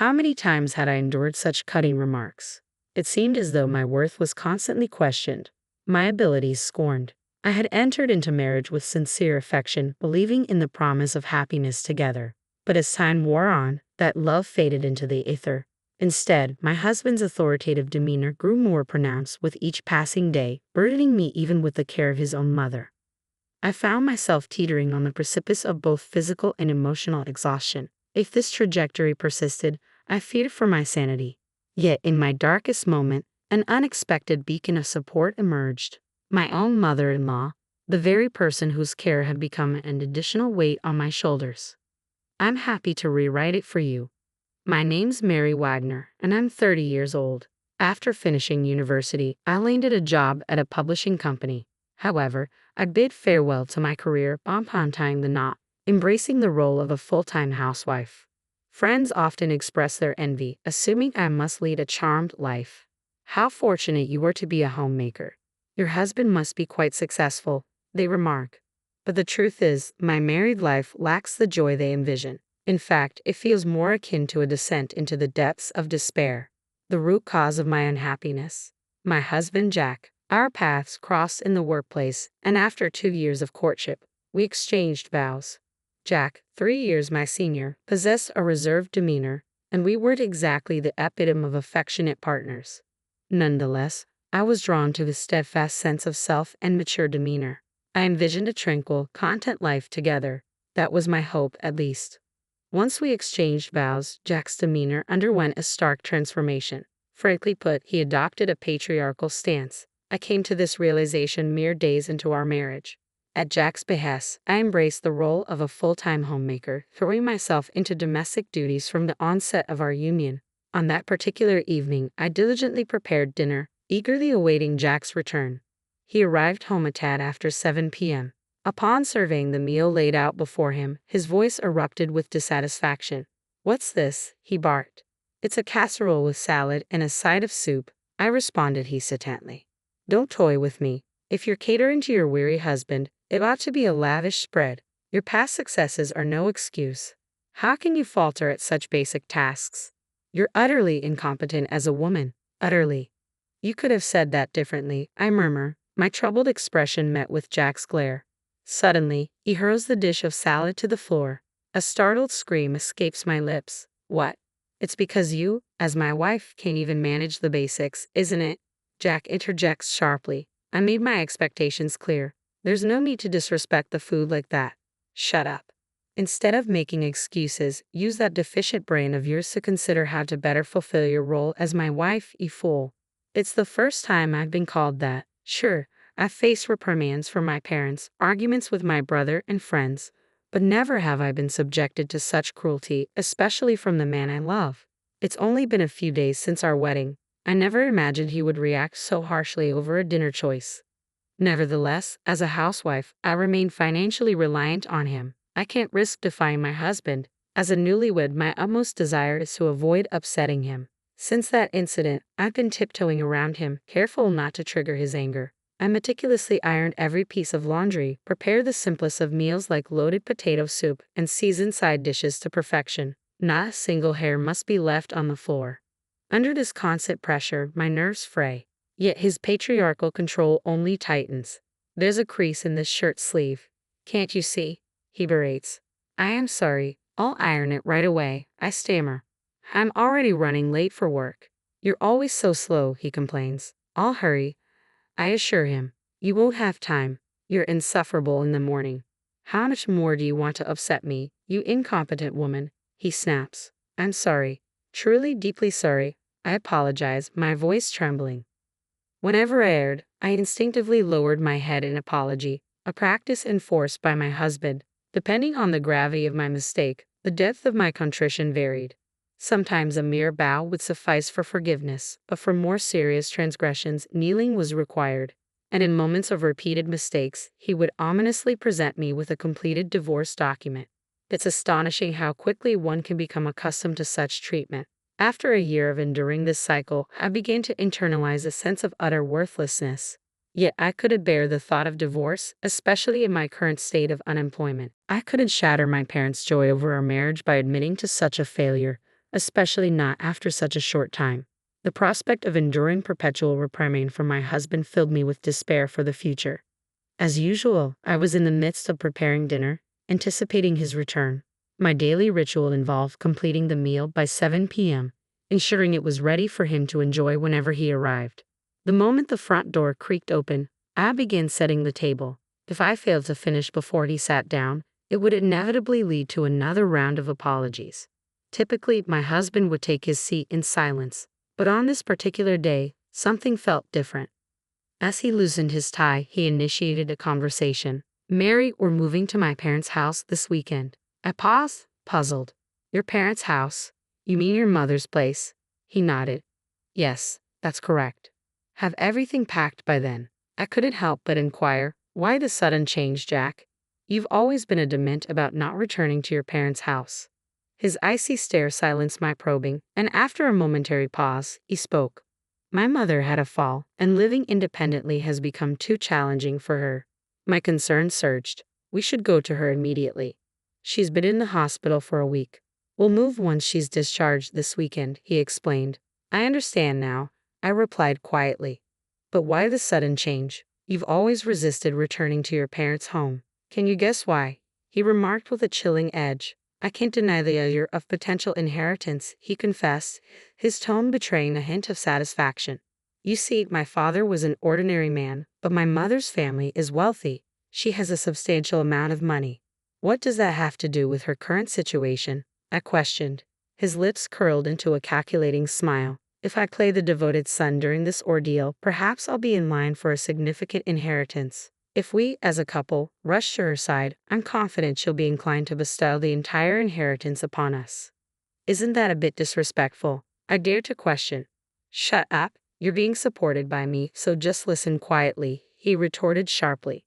How many times had I endured such cutting remarks? It seemed as though my worth was constantly questioned, my abilities scorned. I had entered into marriage with sincere affection, believing in the promise of happiness together. But as time wore on, that love faded into the ether. Instead, my husband's authoritative demeanor grew more pronounced with each passing day, burdening me even with the care of his own mother. I found myself teetering on the precipice of both physical and emotional exhaustion. If this trajectory persisted, I feared for my sanity. Yet in my darkest moment, an unexpected beacon of support emerged. My own mother-in-law, the very person whose care had become an additional weight on my shoulders. I'm happy to rewrite it for you. My name's Mary Wagner, and I'm 30 years old. After finishing university, I landed a job at a publishing company. However, I bid farewell to my career upon tying the knot, embracing the role of a full-time housewife. Friends often express their envy, assuming I must lead a charmed life. How fortunate you are to be a homemaker. Your husband must be quite successful, they remark. But the truth is, my married life lacks the joy they envision. In fact, it feels more akin to a descent into the depths of despair. The root cause of my unhappiness. My husband Jack. Our paths crossed in the workplace, and after 2 years of courtship, we exchanged vows. Jack, 3 years my senior, possessed a reserved demeanor, and we weren't exactly the epitome of affectionate partners. Nonetheless, I was drawn to his steadfast sense of self and mature demeanor. I envisioned a tranquil, content life together. That was my hope, at least. Once we exchanged vows, Jack's demeanor underwent a stark transformation. Frankly put, he adopted a patriarchal stance. I came to this realization mere days into our marriage. At Jack's behest, I embraced the role of a full-time homemaker, throwing myself into domestic duties from the onset of our union. On that particular evening, I diligently prepared dinner, eagerly awaiting Jack's return. He arrived home a tad after 7 p.m. Upon surveying the meal laid out before him, his voice erupted with dissatisfaction. "What's this?" he barked. "It's a casserole with salad and a side of soup," I responded hesitantly. "Don't toy with me. If you're catering to your weary husband, it ought to be a lavish spread. Your past successes are no excuse. How can you falter at such basic tasks? You're utterly incompetent as a woman, utterly." "You could have said that differently," I murmur, my troubled expression met with Jack's glare. Suddenly, he hurls the dish of salad to the floor. A startled scream escapes my lips. "What? It's because you, as my wife, can't even manage the basics, isn't it?" Jack interjects sharply. "I made my expectations clear. There's no need to disrespect the food like that." "Shut up. Instead of making excuses, use that deficient brain of yours to consider how to better fulfill your role as my wife, you fool." It's the first time I've been called that. Sure, I've faced reprimands from my parents, arguments with my brother and friends, but never have I been subjected to such cruelty, especially from the man I love. It's only been a few days since our wedding. I never imagined he would react so harshly over a dinner choice. Nevertheless, as a housewife, I remain financially reliant on him. I can't risk defying my husband. As a newlywed, my utmost desire is to avoid upsetting him. Since that incident, I've been tiptoeing around him, careful not to trigger his anger. I meticulously ironed every piece of laundry, prepared the simplest of meals like loaded potato soup, and seasoned side dishes to perfection. Not a single hair must be left on the floor. Under this constant pressure, my nerves fray. Yet his patriarchal control only tightens. "There's a crease in this shirt sleeve. Can't you see?" he berates. "I am sorry. I'll iron it right away," I stammer. "I'm already running late for work." "You're always so slow," he complains. "I'll hurry," I assure him. "You won't have time. You're insufferable in the morning." "How much more do you want to upset me, you incompetent woman?" he snaps. "I'm sorry. Truly deeply sorry." I apologize, my voice trembling. Whenever I erred, I instinctively lowered my head in apology, a practice enforced by my husband. Depending on the gravity of my mistake, the depth of my contrition varied. Sometimes a mere bow would suffice for forgiveness, but for more serious transgressions, kneeling was required. And in moments of repeated mistakes, he would ominously present me with a completed divorce document. It's astonishing how quickly one can become accustomed to such treatment. After a year of enduring this cycle, I began to internalize a sense of utter worthlessness. Yet I couldn't bear the thought of divorce, especially in my current state of unemployment. I couldn't shatter my parents' joy over our marriage by admitting to such a failure. especially not after such a short time. The prospect of enduring perpetual reprimand from my husband filled me with despair for the future. As usual, I was in the midst of preparing dinner, anticipating his return. My daily ritual involved completing the meal by 7 p.m., ensuring it was ready for him to enjoy whenever he arrived. The moment the front door creaked open, I began setting the table. If I failed to finish before he sat down, it would inevitably lead to another round of apologies. Typically, my husband would take his seat in silence, but on this particular day, something felt different. As he loosened his tie, he initiated a conversation. "Mary, we're moving to my parents' house this weekend." I paused, puzzled. "Your parents' house? You mean your mother's place?" He nodded. "Yes, that's correct." "Have everything packed by then?" I couldn't help but inquire, "Why the sudden change, Jack? You've always been adamant about not returning to your parents' house." His icy stare silenced my probing, and after a momentary pause, he spoke. "My mother had a fall, and living independently has become too challenging for her." My concern surged. "We should go to her immediately. She's been in the hospital for a week. We'll move once she's discharged this weekend," he explained. "I understand now," I replied quietly. "But why the sudden change? You've always resisted returning to your parents' home." "Can you guess why?" he remarked with a chilling edge. "I can't deny the allure of potential inheritance," he confessed, his tone betraying a hint of satisfaction. "You see, my father was an ordinary man, but my mother's family is wealthy. She has a substantial amount of money." "What does that have to do with her current situation?" I questioned. His lips curled into a calculating smile. "If I play the devoted son during this ordeal, perhaps I'll be in line for a significant inheritance. If we, as a couple, rush to her side, I'm confident she'll be inclined to bestow the entire inheritance upon us." "Isn't that a bit disrespectful?" I dared to question. "Shut up. You're being supported by me, so just listen quietly," he retorted sharply.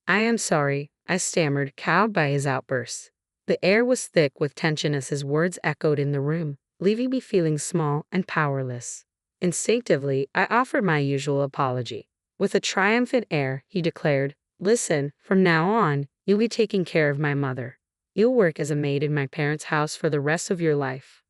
"I am sorry," I stammered, cowed by his outburst. The air was thick with tension as his words echoed in the room, leaving me feeling small and powerless. Instinctively, I offered my usual apology. With a triumphant air, he declared, "Listen, from now on, you'll be taking care of my mother. You'll work as a maid in my parents' house for the rest of your life."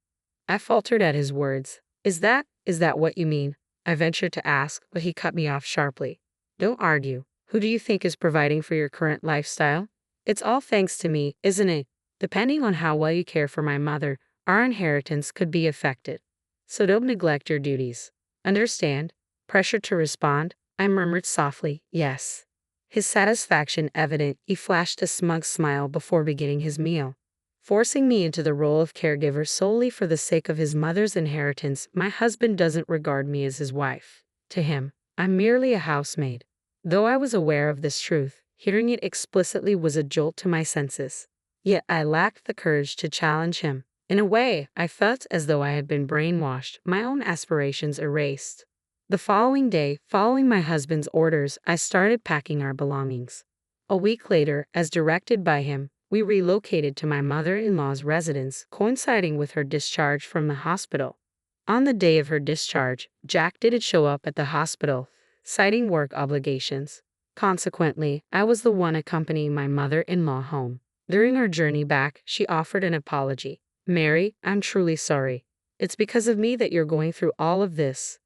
I faltered at his words. Is that what you mean?" I ventured to ask, but he cut me off sharply. "Don't argue. Who do you think is providing for your current lifestyle? It's all thanks to me, isn't it? Depending on how well you care for my mother, our inheritance could be affected. So don't neglect your duties. Understand?" Pressured to respond, I murmured softly, "Yes." His satisfaction evident, he flashed a smug smile before beginning his meal. Forcing me into the role of caregiver solely for the sake of his mother's inheritance, my husband doesn't regard me as his wife. To him, I'm merely a housemaid. Though I was aware of this truth, hearing it explicitly was a jolt to my senses. Yet I lacked the courage to challenge him. In a way, I felt as though I had been brainwashed, my own aspirations erased. The following day, following my husband's orders, I started packing our belongings. A week later, as directed by him, we relocated to my mother-in-law's residence, coinciding with her discharge from the hospital. On the day of her discharge, Jack didn't show up at the hospital, citing work obligations. Consequently, I was the one accompanying my mother-in-law home. During our journey back, she offered an apology. "Mary, I'm truly sorry. It's because of me that you're going through all of this.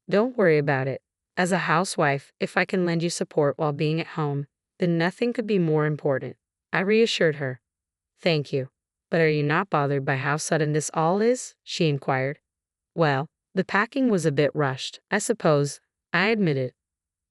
Don't worry about it. As a housewife, if I can lend you support while being at home, then nothing could be more important." I reassured her. "Thank you. But are you not bothered by how sudden this all is?" she inquired. "Well, the packing was a bit rushed, I suppose," I admitted.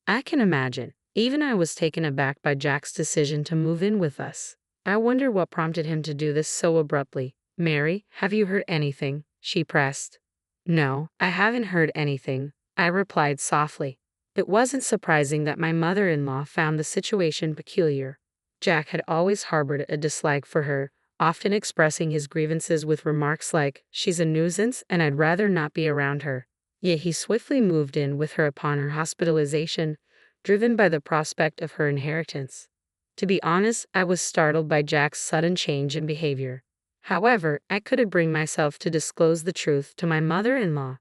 "I can imagine. Even I was taken aback by Jack's decision to move in with us. I wonder what prompted him to do this so abruptly." "Mary, have you heard anything?" she pressed. "No, I haven't heard anything," I replied softly. It wasn't surprising that my mother-in-law found the situation peculiar. Jack had always harbored a dislike for her, often expressing his grievances with remarks like, "She's a nuisance and I'd rather not be around her." Yet he swiftly moved in with her upon her hospitalization, driven by the prospect of her inheritance. To be honest, I was startled by Jack's sudden change in behavior. However, I couldn't bring myself to disclose the truth to my mother-in-law.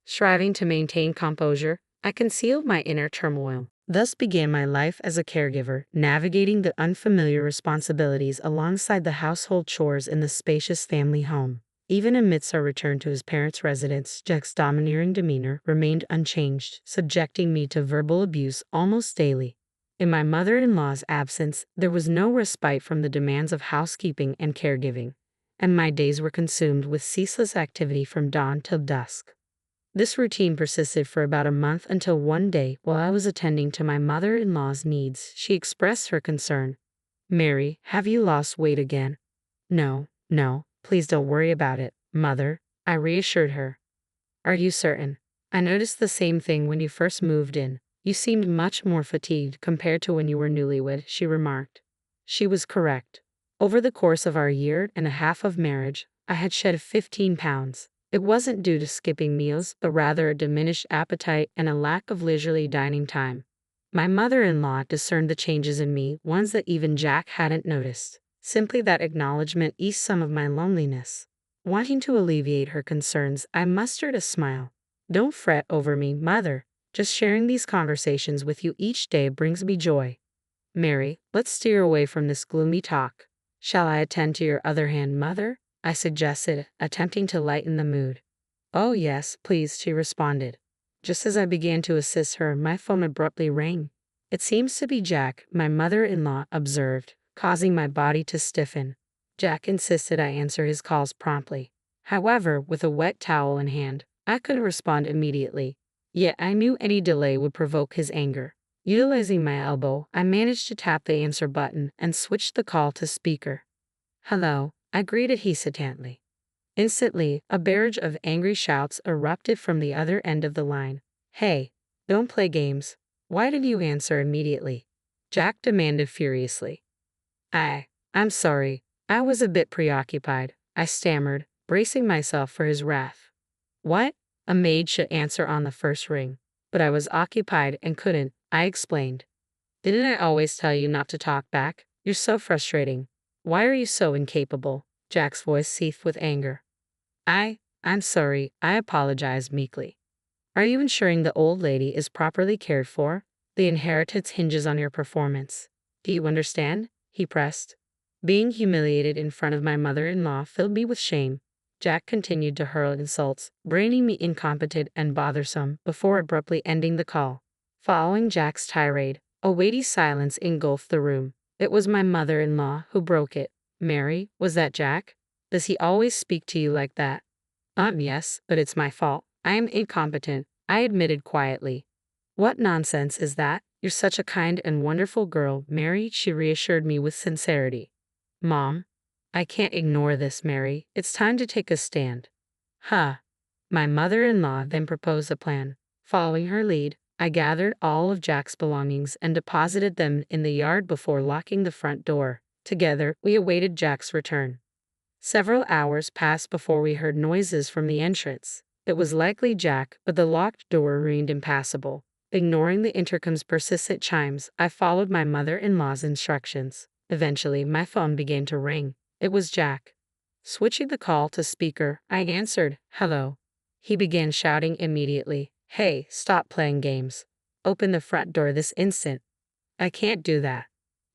Striving to maintain composure, I concealed my inner turmoil. Thus began my life as a caregiver, navigating the unfamiliar responsibilities alongside the household chores in the spacious family home. Even amidst our return to his parents' residence, Jack's domineering demeanor remained unchanged, subjecting me to verbal abuse almost daily. In my mother-in-law's absence, there was no respite from the demands of housekeeping and caregiving, and my days were consumed with ceaseless activity from dawn till dusk. This routine persisted for about a month until one day, while I was attending to my mother-in-law's needs, she expressed her concern. "Mary, have you lost weight again?" "No, no, please don't worry about it, Mother," I reassured her. "Are you certain? I noticed the same thing when you first moved in. You seemed much more fatigued compared to when you were newlywed," she remarked. She was correct. Over the course of our year and a half of marriage, I had shed 15 pounds. It wasn't due to skipping meals, but rather a diminished appetite and a lack of leisurely dining time. My mother-in-law discerned the changes in me, ones that even Jack hadn't noticed. Simply that acknowledgement eased some of my loneliness. Wanting to alleviate her concerns, I mustered a smile. "Don't fret over me, Mother. Just sharing these conversations with you each day brings me joy. Mary, let's steer away from this gloomy talk. Shall I attend to your other hand, Mother?" I suggested, attempting to lighten the mood. "Oh yes, please," she responded. Just as I began to assist her, my phone abruptly rang. "It seems to be Jack," my mother-in-law observed, causing my body to stiffen. Jack insisted I answer his calls promptly. However, with a wet towel in hand, I couldn't respond immediately. Yet I knew any delay would provoke his anger. Utilizing my elbow, I managed to tap the answer button and switched the call to speaker. "Hello," I greeted hesitantly. Instantly, a barrage of angry shouts erupted from the other end of the line. "Hey, don't play games. Why did you answer immediately?" Jack demanded furiously. I'm sorry. I was a bit preoccupied," I stammered, bracing myself for his wrath. "What? A maid should answer on the first ring. But I was occupied and couldn't," I explained. "Didn't I always tell you not to talk back? You're so frustrating. Why are you so incapable?" Jack's voice seethed with anger. I'm sorry," I apologized meekly. "Are you ensuring the old lady is properly cared for? The inheritance hinges on your performance. Do you understand?" he pressed. Being humiliated in front of my mother-in-law filled me with shame. Jack continued to hurl insults, branding me incompetent and bothersome before abruptly ending the call. Following Jack's tirade, a weighty silence engulfed the room. It was my mother-in-law who broke it. "Mary, was that Jack? Does he always speak to you like that?" Yes, but it's my fault. I am incompetent," I admitted quietly. "What nonsense is that? You're such a kind and wonderful girl, Mary," she reassured me with sincerity. "Mom, I can't ignore this, Mary. It's time to take a stand." Huh. My mother-in-law then proposed a plan. Following her lead, I gathered all of Jack's belongings and deposited them in the yard before locking the front door. Together, we awaited Jack's return. Several hours passed before we heard noises from the entrance. It was likely Jack, but the locked door remained impassable. Ignoring the intercom's persistent chimes, I followed my mother-in-law's instructions. Eventually, my phone began to ring. It was Jack. Switching the call to speaker, I answered, "Hello." He began shouting immediately, "Hey, stop playing games. Open the front door this instant." "I can't do that."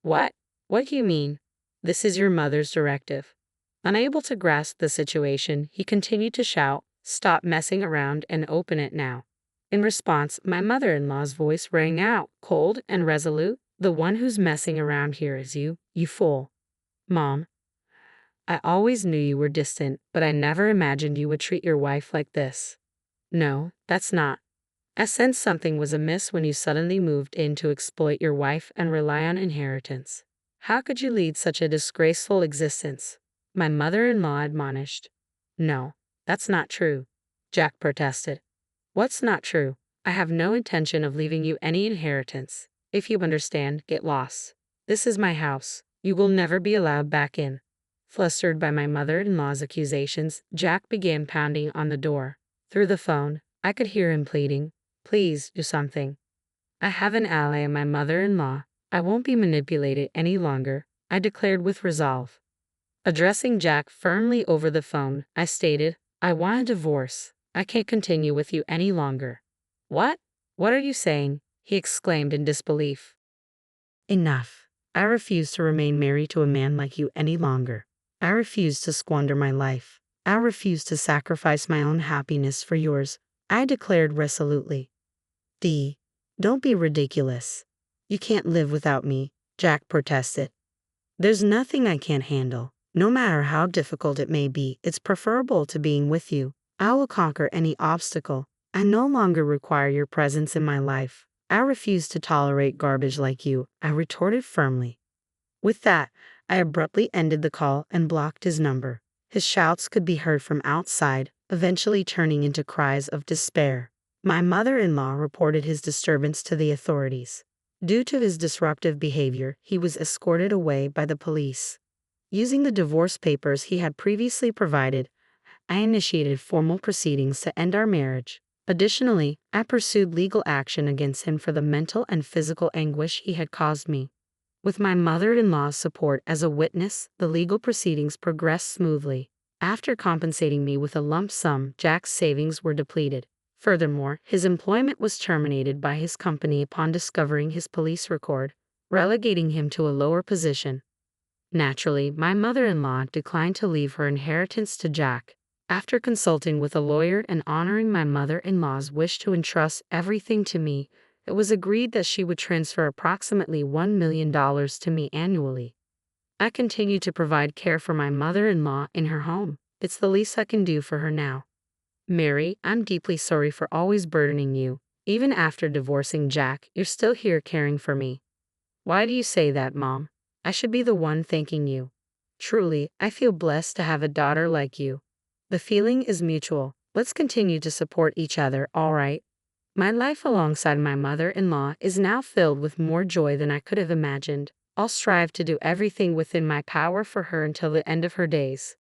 "What? What do you mean?" "This is your mother's directive." Unable to grasp the situation, he continued to shout, "Stop messing around and open it now." In response, my mother-in-law's voice rang out, cold and resolute. "The one who's messing around here is you, you fool." "Mom, I always knew you were distant, but I never imagined you would treat your wife like this." "No, that's not. I sensed something was amiss when you suddenly moved in to exploit your wife and rely on inheritance. How could you lead such a disgraceful existence?" my mother-in-law admonished. "No, that's not true," Jack protested. "What's not true? I have no intention of leaving you any inheritance. If you understand, get lost. This is my house. You will never be allowed back in." Flustered by my mother-in-law's accusations, Jack began pounding on the door. Through the phone, I could hear him pleading, "Please, do something. I have an ally in my mother-in-law. I won't be manipulated any longer," I declared with resolve. Addressing Jack firmly over the phone, I stated, "I want a divorce. I can't continue with you any longer." "What? What are you saying?" he exclaimed in disbelief. "Enough. I refuse to remain married to a man like you any longer. I refuse to squander my life. I refuse to sacrifice my own happiness for yours, I declared resolutely. D. Don't be ridiculous. You can't live without me, Jack protested. There's nothing I can't handle. No matter how difficult it may be, it's preferable to being with you. I will conquer any obstacle. I no longer require your presence in my life. I refuse to tolerate garbage like you, I retorted firmly. With that, I abruptly ended the call and blocked his number. His shouts could be heard from outside, eventually turning into cries of despair. My mother-in-law reported his disturbance to the authorities. Due to his disruptive behavior, he was escorted away by the police. Using the divorce papers he had previously provided, I initiated formal proceedings to end our marriage. Additionally, I pursued legal action against him for the mental and physical anguish he had caused me. With my mother-in-law's support as a witness, the legal proceedings progressed smoothly. After compensating me with a lump sum, Jack's savings were depleted. Furthermore, his employment was terminated by his company upon discovering his police record, relegating him to a lower position. Naturally, my mother-in-law declined to leave her inheritance to Jack. After consulting with a lawyer and honoring my mother-in-law's wish to entrust everything to me, it was agreed that she would transfer approximately $1 million to me annually. I continue to provide care for my mother-in-law in her home. It's the least I can do for her now. Mary, I'm deeply sorry for always burdening you. Even after divorcing Jack, you're still here caring for me. Why do you say that, Mom? I should be the one thanking you. Truly, I feel blessed to have a daughter like you. The feeling is mutual. Let's continue to support each other, all right? My life alongside my mother-in-law is now filled with more joy than I could have imagined. I'll strive to do everything within my power for her until the end of her days.